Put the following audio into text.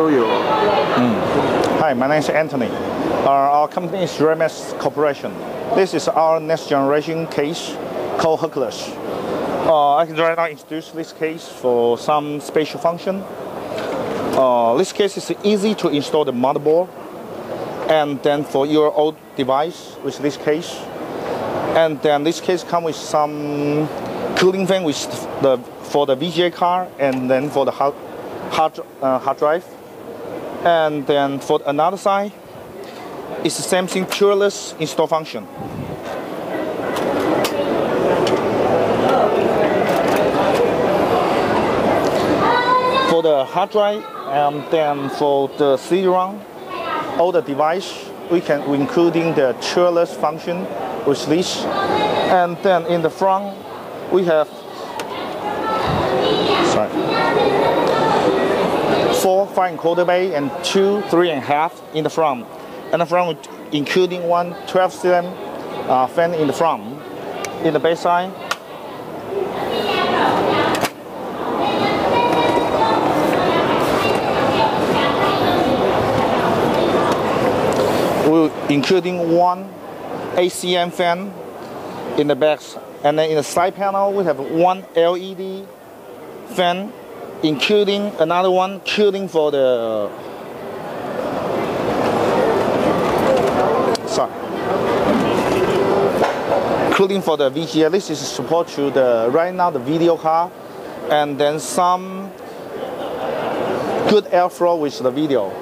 都有。Hi, my name is Anthony. Our company is RAIDMAX Corporation. This is our next generation case called Hercules. I can right now introduce this case for some special function. This case is easy to install the motherboard, and then for your old device with this case, and then this case comes with some cooling fan with for the VGA card, and then for the hard drive, and then for another side, it's the same thing, keyless install function. For the hard drive, and then for the CD-ROM, all the device, we including the keyless function with this. And then in the front, we have 4 5-encoder bay and 2 3.5 in the front. And the front including one 12-cm fan in the front. In the back side, we're including one ACM fan in the back, and then in the side panel we have one LED fan, including another one cooling for the cooling for the VGA. This is support to the right now the video card, and then some good airflow with the video.